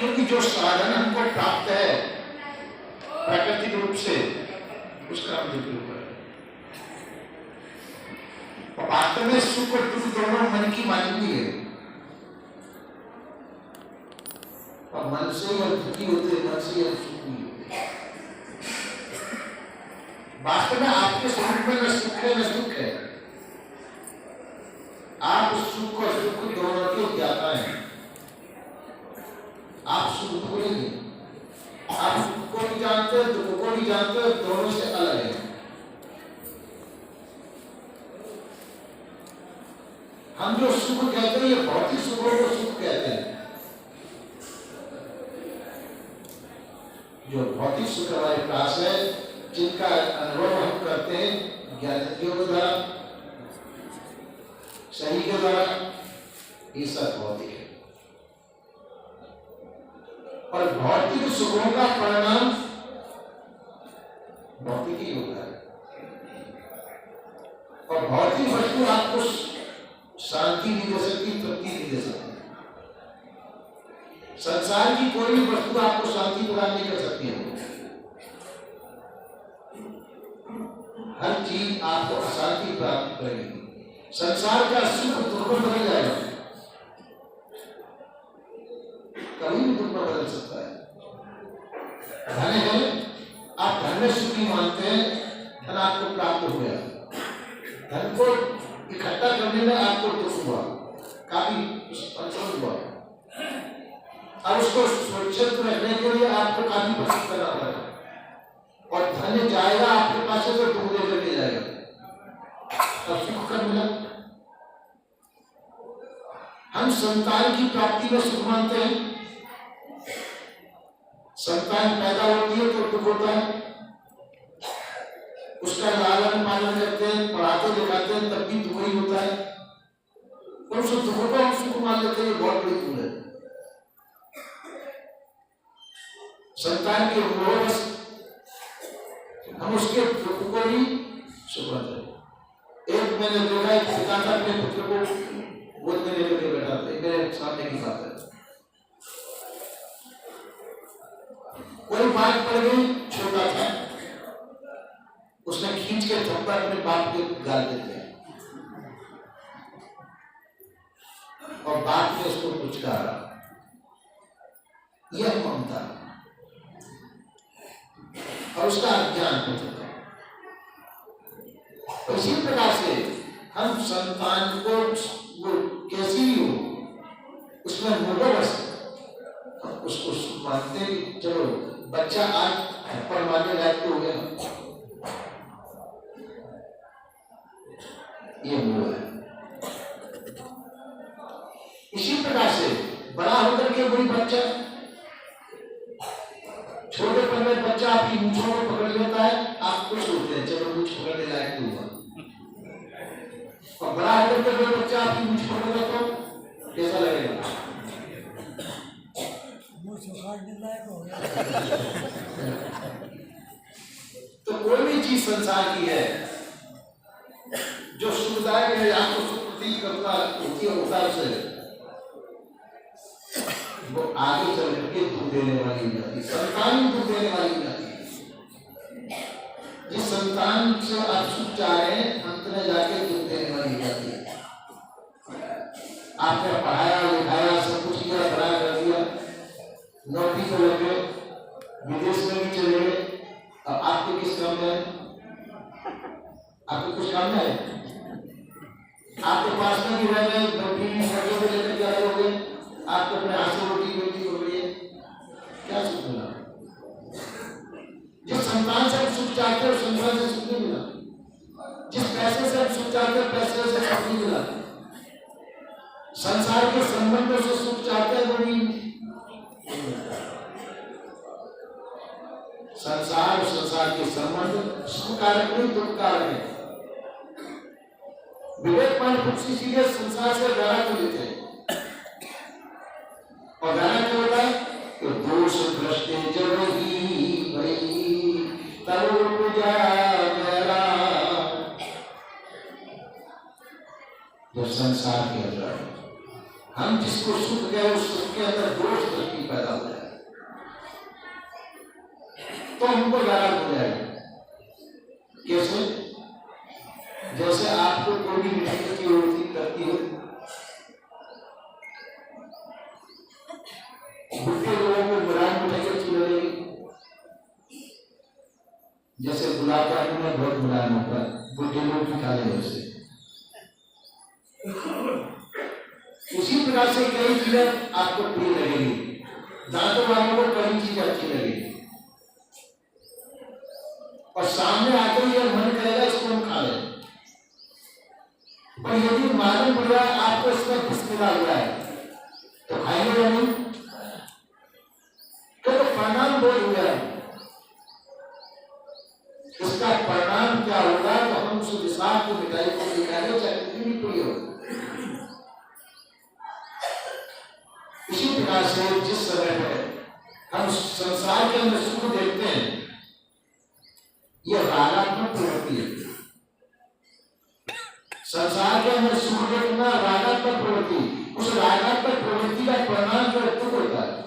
क्योंकि जो साधन हमको प्राप्त है प्राकृतिक रूप से उसका हम दुख रूप है। वास्तव में सुख और दुख दोनों मन की मालिकी है और मन से ही दुखी होते, मन से ही सुखी होते। वास्तव में आपके स्वरूप में न सुख है न दुख है। आप सुख और दुख दोनों के ज्ञाता हैं। आप सुख को नहीं, आप सुख को भी जानते हो, दुख को भी जानते हो, दोनों से अलग है। हम जो सुख कहते हैं ये भौतिक सुखों को सुख कहते हैं। जो भौतिक सुख हमारे पास है, जिनका अनुभव हम करते हैं ज्ञानियों के द्वारा, सही के द्वारा, ये सब भौतिक है। और भौतिक सुखों का परिणाम भौतिक ही होता है। और भौतिक वस्तु आपको शांति नहीं दे सकती, तृप्ति नहीं दे सकती। संसार की कोई भी वस्तु आपको शांति प्रदान नहीं कर सकती है। हर चीज आपको अशांति प्राप्त करेगी। संसार का सुख दुख में बदल जाएगा, कभी भी दुख में बदल सकता है। धन है, आप धन में सुखी मानते हैं, धन आपको प्राप्त हो गया, धन को इकट्ठा करने में आपको दुख हुआ, काफी परिश्रम हुआ, अब उसको सुरक्षित रखने के लिए आपको काफी परिश्रम करना पड़ेगा। और धन जाएगा आपके पास से तो दुख लेकर के जाएगा, तब सुख कर मिला। हम संतान की प्राप्ति में सुख मानते हैं। संतान पैदा होती है तो दुख होता है, उसका लालन पालन करते हैं, पढ़ाते लिखाते हैं, तब भी दुख ही होता है। और उस दुख को हम सुख मान लेते हैं, बहुत बड़ी भूल है। संतान के रोज हम उसके दुख को भी सुख मानते हैं। एक मैंने देखा, एक पिता था अपने पुत्र को गोद में लेकर के बैठा था, मेरे सामने की बात है। कोई बात पड़ गई, छोटा था, उसने खींच के थप्पड़ अपने बाप के गाल दे दिया और बाप ने उसको पुचकारा। यह ममता और उसका अज्ञान हो चुका। इसी प्रकार से हम संतान को वो कैसी भी हो उसमें मोहवश उसको मानते हैं। चलो बच्चा आज थप्पड़ मारने लायक तो हो गया, ये मोह है। इसी प्रकार से बड़ा होकर के वही बच्चा, छोटेपन में बच्चा आपकी मूंछों को पकड़ लेता है, आप खुश होते हैं, चलो मूंछ पकड़ने लायक तो हुआ। और बड़ा होकर के कोई बच्चा आपकी मूंछ पकड़ लेता तो कैसा लगेगा? तो कोई भी चीज संसार की है जो सुखदायक है, आपको सुख प्रतीत करता होती है, उतार से वो आगे चल करके दुख देने वाली हो जाती है। संतान दुख देने वाली हो जाती है। जिस संतान से आप सुख चाह रहे हैं, अंत में जाके दुख देने वाली हो जाती है। आपने पढ़ाया लिखाया सब कुछ किया, बड़ा कर दिया, नौकरी को लगे, विदेश में भी चले गए, अब आपको किस काम में? आपको कुछ काम है? आपके पास में भी रह गए, नौकरी में लेकर क्या करोगे? आपको अपने हाथ से रोटी रोटी हो रही है, क्या सुख मिला? जिस संतान से हम सुख चाहते हैं, संतान से सुख नहीं मिला। जिस पैसे से हम सुख चाहते हैं, पैसे से सुख नहीं मिला। संसार के संबंधों से सुख चाहते हैं, वो भी संसार और संसार के संबंध सुख कारक नहीं, दुख कारक है। विवेकवान पुरुष इसीलिए संसार से डरा को लेते हैं। और गाना क्या होता है? तो दोष भ्रष्टे जब ही भई तब पूजा मेरा। जब संसार के अंदर हम जिसको सुख गए, उस सुख के अंदर दोष भ्रष्टि पैदा हो जाए, उनको वैराग हो जाएगा। कैसे? जैसे आपको कोई भी मिठाई की जरूरत करती हो, बुढ़े लोगों को मुलायम मिठाई अच्छी लगेगी, जैसे गुलाब जामुन में बहुत मुलायम होता है, बुढ़े लोग भी खा लेंगे उसे। उसी प्रकार से कई चीजें आपको प्रिय लगेगी। दांतों वालों को कई चीजें अच्छी लगेगी और सामने आते ही मन करेगा इसको हम खा लें। पर यदि मालूम पड़ रहा है आपको इसमें बिस्मिल्लाह हुआ है तो खाएंगे या नहीं? तो परिणाम बोल हुआ है। इसका परिणाम क्या होगा? तो हम उस विषाक्त की मिठाई को निकाले, चाहे कितनी भी प्रिय हो। इसी प्रकार से जिस समय पर हम संसार के अंदर सुख देखते हैं, यह रागात्मक प्रवृत्ति है। संसार के अंदर सुख देखना रागात्मक प्रवृत्ति, उस रागात्मक प्रवृत्ति का परिणाम जो दुख होता है।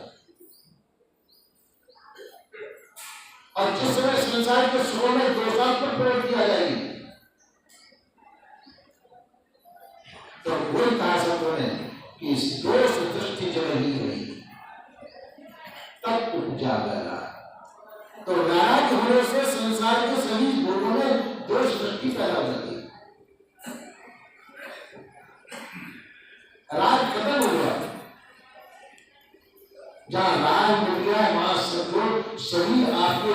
और जिस समय संसार के सुखों में दोषात्मक प्रवृत्ति आ जाएगी तो वही कहा संतों ने कि इस दोष दृष्टि जब ही हुई तब उपजा गया। तो वैराग होने से संसार के सभी भोगों में दोष दृष्टि पैदा हो जाती है। राग खत्म हो गया। जहां राग मिल गया वहां सब सभी आपके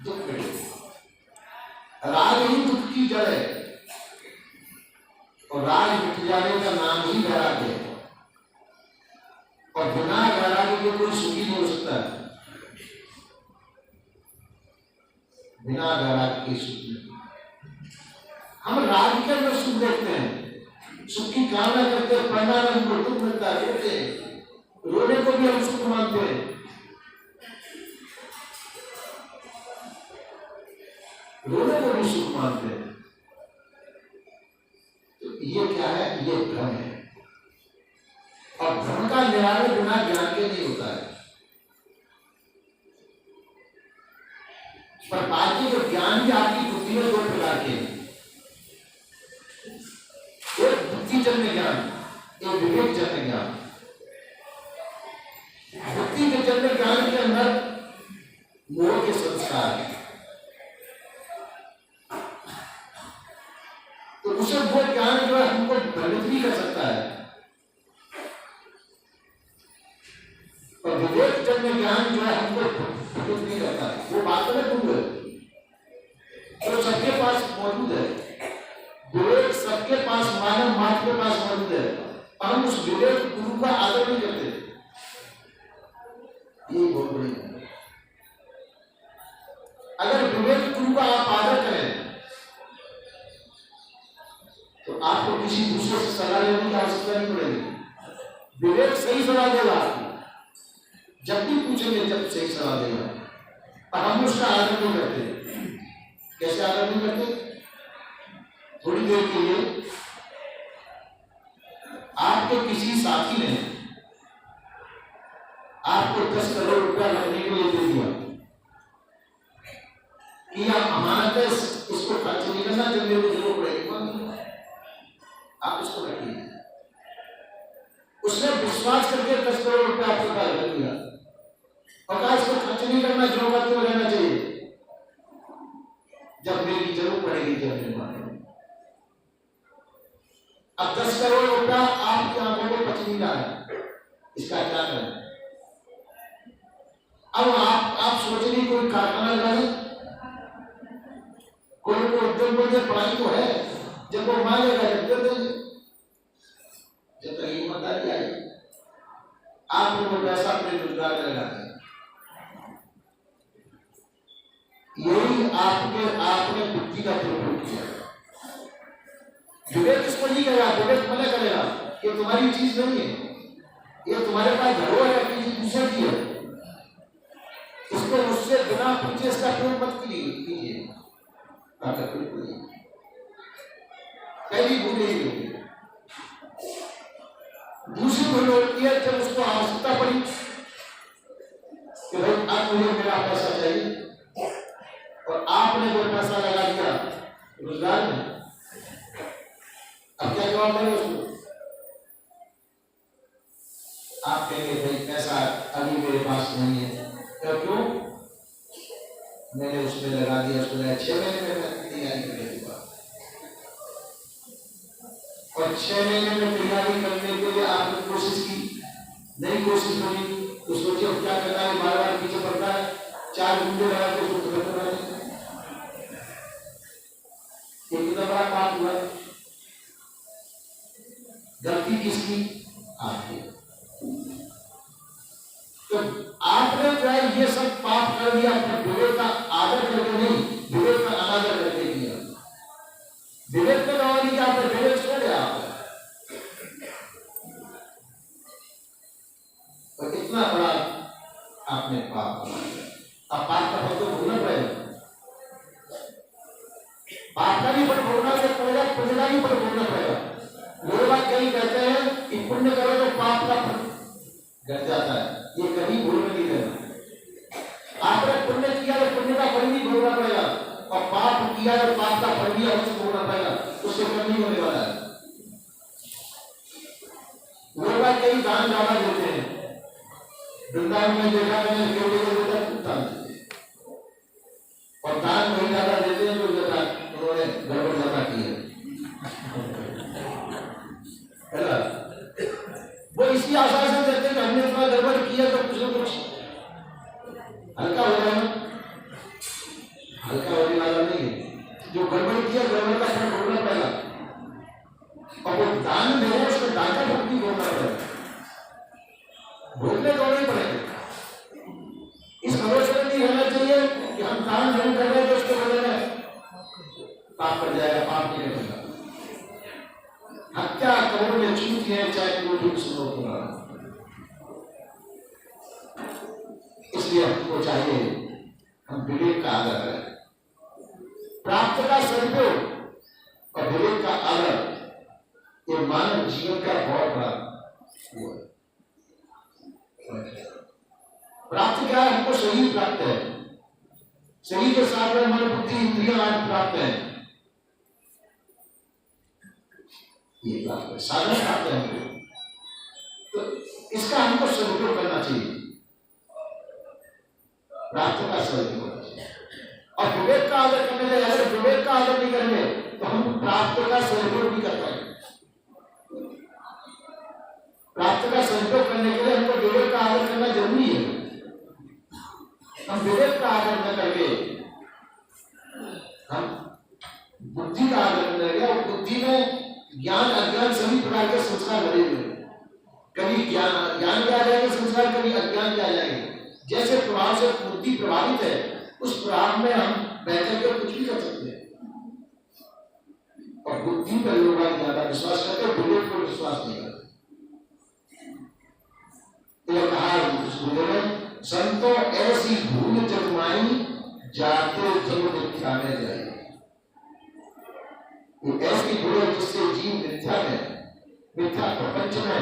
दुख मिले। राग ही दुख की जड़ है और राग मिट जाने का नाम ही वैराग है। और बिना वैराग के कोई सुखी नहीं हो सकता है। बिना वैराग के सुख हम राग के अंदर सुख देखते हैं, सुख की कामना करते हैं, परिणाम हमको दुख मिलता है, रोते हैं, रोने को भी हम सुख मानते हैं। रोने को भी सुख मानते हैं। तो ये क्या है? ये भ्रम है और भ्रम का निवारण बिना ज्ञान के नहीं होता है। पर बाकी जो ज्ञान भी आपकी बुद्धि में दो प्रकार के हैं, एक बुद्धिजन्य ज्ञान, एक विवेकजन्य ज्ञान। बुद्धि के जन्य ज्ञान के अंदर मोह के संस्कार है, तो उसे वो ज्ञान जो है हमको भ्रमित भी कर सकता है। और विवेकजन्य ज्ञान जो है हमको भ्रमित नहीं करता है। वो बात में तुम तो सबके पास मौजूद है। विवेक सबके पास, मानव मात्र के पास मौजूद है, और हम उस विवेक गुरु का आदर नहीं करते। ये बहुत बड़ी है। अगर विवेक गुरु का आप आदर करें तो आपको किसी दूसरे से सलाह लेने की आवश्यकता नहीं पड़ेगी। विवेक सही सलाह देगा आपको, जब भी पूछेंगे जब सही सलाह देगा। और हम उसका आदर नहीं करते। कैसे आदर नहीं करते? थोड़ी देर के लिए आपके किसी साथी ने आपको 10 करोड़ रुपया रखने के लिए दे दिया कि आप अमानत है, इसको खर्च नहीं करना, जब मेरे को जरूरत पड़ेगी आप इसको रखिए। उसने विश्वास करके 10 करोड़ रुपया आपके पास रख दिया और कहा इसको खर्च नहीं करना, जो करते हुए रहना चाहिए, जब मेरी जरूरत पड़ेगी जब मेरे पास। अब 10 करोड़ रुपया आपकी आंखों में बच नहीं रहा है, इसका क्या करें? अब आप सोच रही कोई कारखाना लगा दें, कोई उद्योग बोलते पढ़ाई तो है, जब वो मांगेगा जब दे देंगे, जब तक ईमानदारी आएगी। आप लोग पैसा अपने रोजगार में लगाते हैं। यही आपने बुद्धि का प्रयोग किया। विवेक इसको नहीं करेगा, विवेक मना करेगा ये तुम्हारी चीज नहीं है, ये तुम्हारे पास धरोहर है, किसी दूसरे की है, इसको उससे बिना पूछे इसका प्रयोग मत कीजिए। पहली भूल यही होगी। दूसरी भूल होती है जब उसको आवश्यकता पड़ी कि भाई अब मुझे मेरा पैसा चाहिए, रोजगार में। अब क्या जवाब देंगे उसको? आप कहेंगे भाई पैसा अभी मेरे पास नहीं है, तो क्यों? मैंने उसमें लगा दिया, उसको 6 महीने में मैं तैयारी कर दूंगा, और 6 महीने में तैयारी करने के लिए आपने कोशिश की, नहीं कोशिश करी तो सोचिए क्या करना है, बार बार पीछे पड़ता है, 4 घंटे लगा के उसको खत्म करना है। ये कितना बड़ा पाप हुआ? गलती किसकी? आपकी। तो आपने जो है ये सब पाप कर दिया, अपने विवेक का आदर करके नहीं, विवेक का अनादर करके किया। विवेक का गवा नहीं, आपने विवेक छोड़ दिया आपने, तो इतना बड़ा आपने पाप बना दिया। अब पाप का फल तो भोगना पड़ेगा, पाप का भी फल भोगना पड़ेगा, पुण्य का भी फल भोगना पड़ेगा। लोग कहीं कहते हैं कि पुण्य करो तो पाप का फल घट जाता है, ये कभी भूल में नहीं रहना। आपने पुण्य किया तो पुण्य का फल भी भोगना पड़ेगा, और पाप किया तो पाप का फल भी अवश्य भोगना पड़ेगा, उससे कम नहीं होने वाला है। लोग कहीं दान ज्यादा देते हैं, वृंदावन में देखा मैंने केवल दान देते हैं, और दान वही ज्यादा देते हैं जो ज्यादा उन्होंने गड़बड़ ज्यादा की है। वो इसी आशा से देते हैं कि हमने इतना गड़बड़ किया तो कुछ न कुछ हल्का हो जाएगा। हल्का होने वाला नहीं है, जो गड़बड़ किया गड़बड़ का फल भोगना पड़ेगा, और वो दान दे उसको दान का फल भी भोगना पड़ेगा, भोगने तो नहीं पड़ेगा। इस भरोसे में नहीं होना चाहिए कि हम दान नहीं कर रहे तो उसके बदले में पाप कर जाएगा, पाप नहीं करेगा। हत्या करोड़ में छूट है, चाहे कोई भी सुनो तुम्हारा। इसलिए हमको चाहिए हम विवेक का आदर करें, प्राप्त का सदुपयोग और विवेक का आदर, ये मानव जीवन का बहुत बड़ा वो है। प्राप्त क्या है? हमको शरीर प्राप्त है, शरीर के साथ में मन बुद्धि इंद्रियां आज प्राप्त है, ये प्राप्त है, साधन प्राप्त है हमको, तो इसका हमको सदुपयोग करना चाहिए, प्राप्त का सदुपयोग करना चाहिए। और विवेक का आदर करने के, अगर विवेक का आदर नहीं करेंगे तो हम प्राप्त का सदुपयोग नहीं कर पाएंगे। प्राप्त का सदुपयोग करने के लिए हमको विवेक का आदर करना जरूरी है। हम विवेक का आदर न करके हम बुद्धि का आदर करने लगे, और बुद्धि में ज्ञान अज्ञान सभी प्रकार के संस्कार भरे हुए, कभी ज्ञान के आ जाएंगे संस्कार, कभी अज्ञान के आ जाएंगे। जैसे प्रभाव से बुद्धि प्रभावित है, उस प्रभाव में हम बैठकर के कुछ भी कर सकते हैं, और बुद्धि पर लोग ज्यादा विश्वास करते हैं, विवेक पर विश्वास नहीं करते। तो कहा संतो ऐसी भूल जगमाई जाते जब मिथ्या में जाए, ऐसी भूल जिससे जीव मिथ्या में, मिथ्या प्रपंच में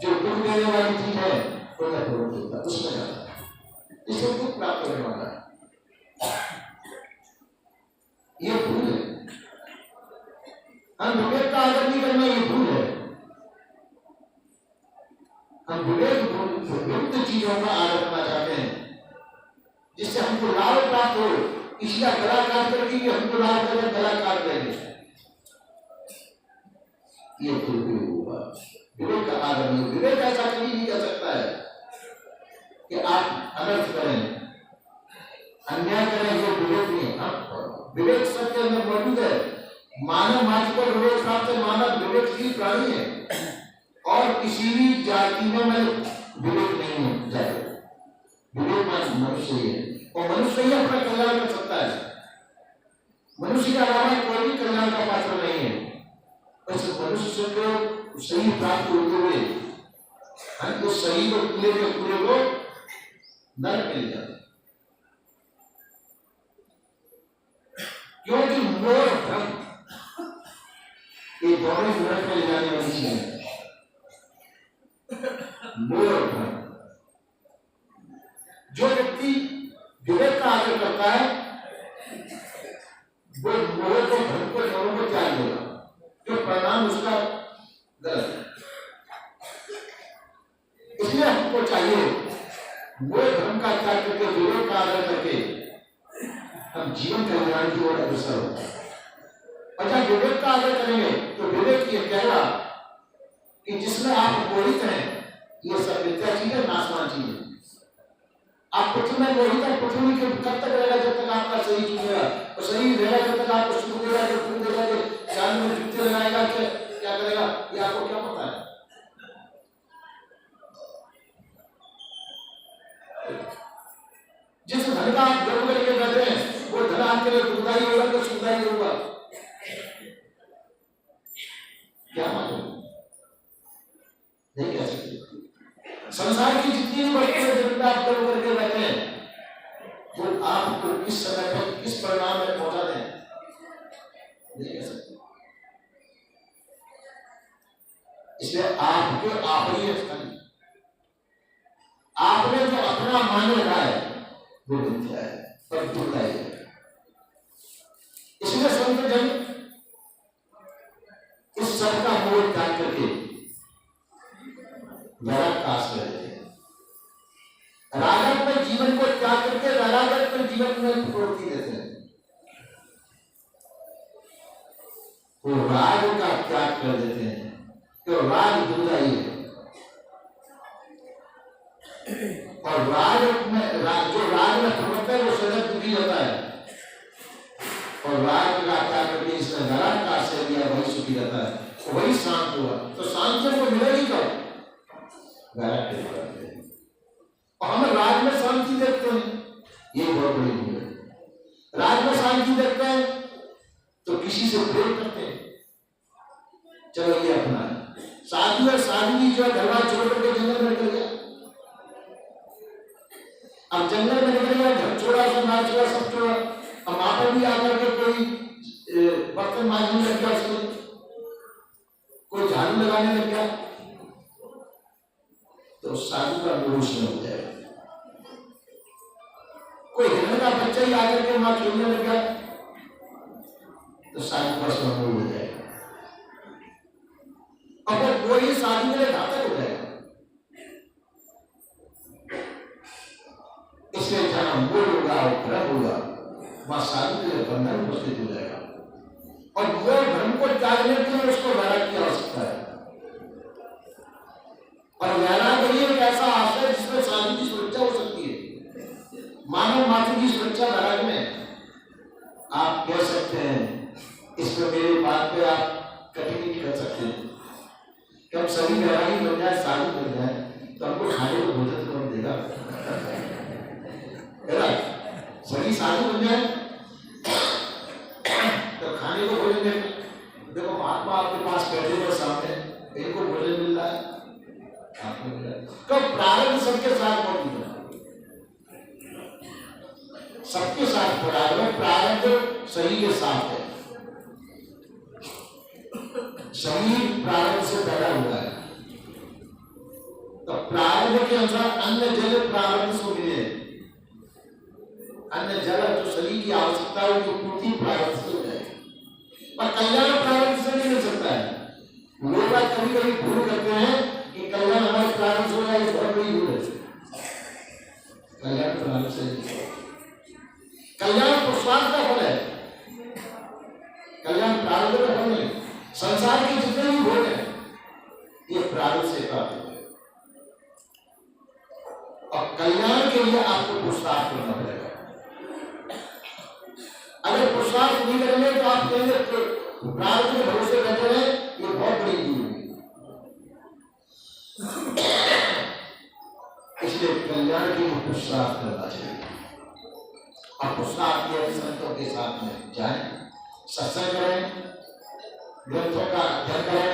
जो दुख देने वाली चीज है उसमें जाता है, इससे दुख प्राप्त होने वाला है, ये भूल है। हम विवेक का आदर नहीं करना, ये भूल है। हम विवेक विरुद्ध चीजों का आदर करना चाहते हैं, जिससे हमको लाभ प्राप्त हो, किसी का गला काट करके हमको लाभ करके गला काट देंगे, ये दुरुपयोग हुआ। विवेक का आदर नहीं, विवेक ऐसा कभी नहीं कर सकता है कि आप अनर्थ करें, अन्याय करें, ये विवेक नहीं है। विवेक सबके अंदर मौजूद है, मानव मात्र को विवेक प्राप्त है, मानव विवेकशील प्राणी है, और किसी भी जाति में विवेक नहीं है जाए, विवेक मनुष्य ही है, और मनुष्य ही अपना कल्याण कर सकता है। मनुष्य के अलावा कोई भी कल्याण का पात्र नहीं है। बस मनुष्य को सही प्राप्त होते हुए हम उस सही को पूरे के पूरे को नरक मिल जाते, क्योंकि मोह भ्रम ये दोनों नरक में ले जाने वाली चीज है। मोह भ्रम, जो व्यक्ति विवेक का आदर करता है वो मोह को भ्रम को वो धर्म का त्याग करके विवेक का आदर करके हम जीवन कल्याण की ओर अग्रसर होते हैं। और जब विवेक का आदर करेंगे तो विवेक ये कहेगा कि जिसमें आप मोहित हैं ये सब मिथ्या चीज है, नाशवान चीज है। आप पृथ्वी में मोहित है, पृथ्वी के कब तक रहेगा जब तक आपका शरीर चुनेगा, और शरीर रहेगा जब तक आपको सुख देगा, जब सुख देगा जान में जुटते लगाएगा, क्या करेगा ये आपको क्या पता है। जिस धन का आप गर्व करके बैठे हैं वो धन आपके लिए दुखदाई होगा तो सुखदाई होगा, क्या मालूम, नहीं कह सकते। संसार की जितनी भी बड़ी जनता आप गर्व करके बैठे हैं वो आपको किस समय पर किस परिणाम में पहुंचा दें, नहीं कह सकते। इसलिए आपके आप ही स्थान, आपने जो अपना मान रखा है वो मिथ्या है पर दुखदाई है। इसलिए संत जन इस सब का मोह त्याग करके वैराग का आश्रय लेते हैं। रागत में जीवन को त्याग करके वैरागत में जीवन में प्रवृत्ति देते हैं। वो राग का त्याग कर देते हैं तो राग दुखदाई है, और राग जो राग में प्रवृत्त है वो सदैव दुखी होता है, और राग का त्याग करके इसने वैराग का आश्रय लिया वही सुखी रहता है, वही शांत हुआ। तो शांति को मिलेगी कब? वैराग के द्वारा। और हम राग में शांति देखते हैं, ये बहुत बड़ी भूल है। राग में शांति देखते हैं तो किसी से प्रेम करते हैं, चलो ये अपना साधु और साधुवी जो घरवार छोड़ करके जंगल में निकल गया। अब जंगल में निकल गया, घर छोड़ा, समाज छोड़ा, सब छोड़ा। अब वहां पर भी आकर के कोई बर्तन मांजने लग गया, उसको कोई झाड़ू लगाने लग गया, तो साधु का दोष न हो जाएगा। कोई हिरण का बच्चा ही आकर के वहां खेलने लग गया तो साधु का स्वभाव हो जाएगा, अगर कोई साधु के लिए घातक हो जाएगा। इसलिए जहां मूल होगा और भ्रम होगा वहां साधु के लिए बंधन उपस्थित हो जाएगा, और वो भ्रम को त्यागने के लिए उसको वैराग की आवश्यकता है। और वैराग ही एक ऐसा आश्रय जिसमें साधु की सुरक्षा हो सकती है। मानव मात्र की सुरक्षा वैराग में। आप कह सकते हैं, इसमें मेरी बात पे आप कठिन कर सकते हैं कि हम सभी वैरागी बन जाए, साधु बन जाए तो हमको खाने को भोजन कौन देगा? सभी साधु बन जाए तो खाने को भोजन देगा। देखो महात्मा आपके पास बैठे हुए सामने, इनको भोजन मिल रहा है, आपको मिल रहा है। कब प्रारंभ सबके साथ मौजूद है, सबके साथ प्रारंभ सही के साथ है। शरीर प्रारंभ से पैदा हुआ है तो प्रारंभ के अनुसार अन्न जल प्रारंभ से मिले। अन्न जल जो शरीर की आवश्यकता है वो पूर्ति प्रारंभ से हो जाएगी, और कल्याण प्रारंभ से नहीं मिल सकता है। लोग कभी कभी भूल करते हैं कि कल्याण हमारे प्रारंभ से हो जाए, बहुत बड़ी भूल है। कल्याण प्रारंभ से नहीं, कल्याण पुरुषार्थ का फल है, कल्याण प्रारंभ का फल नहीं। संसार के जितने भी भोग हैं ये प्रारंभ से प्राप्त होते हैं, और कल्याण के लिए आपको पुरुषार्थ करना पड़ेगा। अगर पुरुषार्थ नहीं करेंगे तो आप कहेंगे प्रारंभ के भरोसे बैठे रहे, ये बहुत बड़ी भूल है। इसलिए कल्याण के लिए पुरुषार्थ करना चाहिए। आप पुरुषार्थ के संतों के साथ में जाएं, सत्संग करें, ग्रंथों का अध्ययन करें,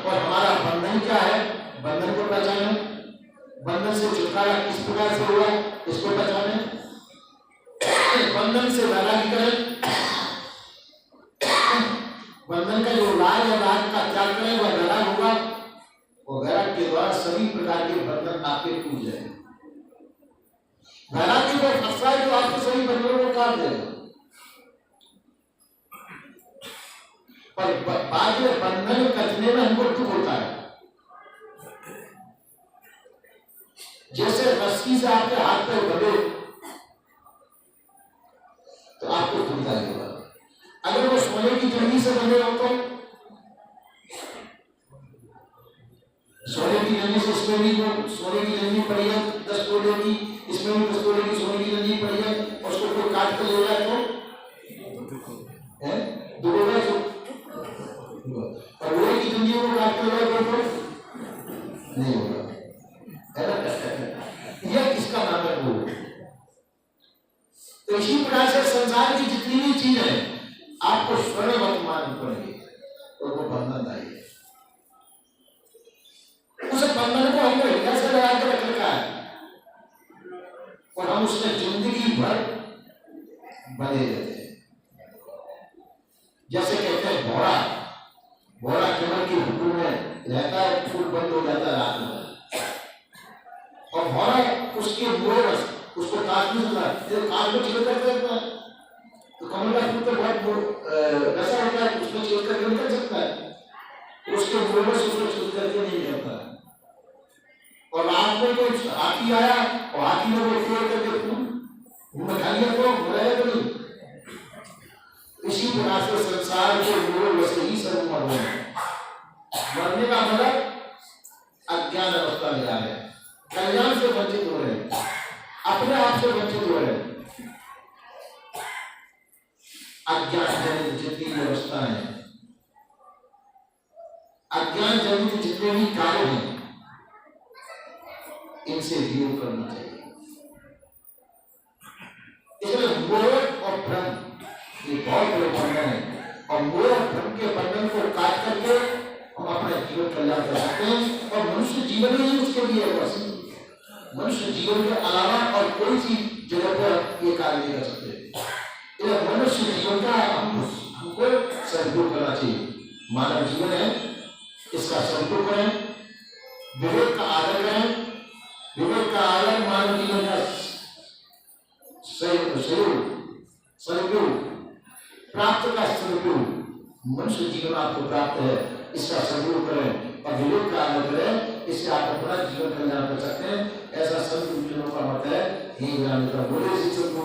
और हमारा बंधन क्या है, बंधन को पहचाने, बंधन से छुटकारा किस प्रकार से हुआ इसको पहचाने, बंधन से वैराग्य करें, बंधन का जो राग है राग का त्याग करें, वह वैराग होगा, और वैराग के द्वारा सभी प्रकार के बंधन आपके टूट जाएंगे। वैराग्य को फंसा है तो आपके सभी बंधनों को काट देगा। पर बाद में बंधन कटने में हमको दुख होता है। जैसे रस्सी से आपके हाथ पे दबे तो आपको दुविधा होगा। अगर वो सोने की जंगी से बने हो तो सोने की जंगी से इसमें भी वो सोने की जंगी पड़ी है 10 तोले की, इसमें भी 10 तोले की सोने की जंगी पड़ी है, और उसको कोई काट कर ले जाए तो दुबेगा तो, और लोहे की जंगी को काट कर ले जाए तो नहीं होगा, है ना। यह किसका नाम है वो। तो इसी प्रकार से संसार की जितनी भी चीजें आपको स्वर्ण वर्तमान पड़ेगी और वो बंधन आई है। उस बंधन को हमने हृदय से लगा के रख रखा है और हम उसमें जिंदगी भर बने रहते हैं। जैसे कहते हैं घोड़ा, घोड़ा कमर की हुक्म में रहता है, फूल बंद हो जाता है रात में, और घोड़ा उसके मुंह उसको काट नहीं सकता, काट को छिल कर सकता है, तो कमल का फूल तो बहुत वैसा होता है, उसमें छिल करके निकल सकता है, उसके मुंह में उसको छिल करके नहीं निकलता। और रात में कोई हाथी आया और हाथी ने वो तोड़ करके फूल में खा लिया तो मरेगा तो नहीं। इसी प्रकार से संसार के लोग वैसे ही सब मर रहे हैं। मरने का मतलब अज्ञान अवस्था में आ रहे हैं, कल्याण से वंचित हो रहे हैं, अपने आप से वंचित हो रहे हैं। अज्ञान जनित जितनी व्यवस्था है, अज्ञान जनित जितने भी कार्य हैं, इनसे वियोग करना चाहिए। इसलिए मोह और भ्रम ये बहुत बड़े बंधन है, और मोह और भ्रम के बंधन को काट करके हम अपने जीवन कल्याण कर सकते हैं। और मनुष्य जीवन ही उसके लिए है, बस मनुष्य जीवन के अलावा और कोई सी जगह पर ये कार्य नहीं कर सकते। मनुष्य जीवन का हमको सदुपयोग करना चाहिए। मानव जीवन है, इसका सदुपयोग करें, विवेक का आदर करें। विवेक का आदर मानव जीवन का सदुपयोग, प्राप्त का सदुपयोग। मनुष्य जीवन आपको प्राप्त है, इसका सदुपयोग करें और विवेक का आदर करें, इससे आप अपना जीवन कल्याण कर सकते हैं। ऐसा संत गुरुजनों का मत है। बोले शिक्षक को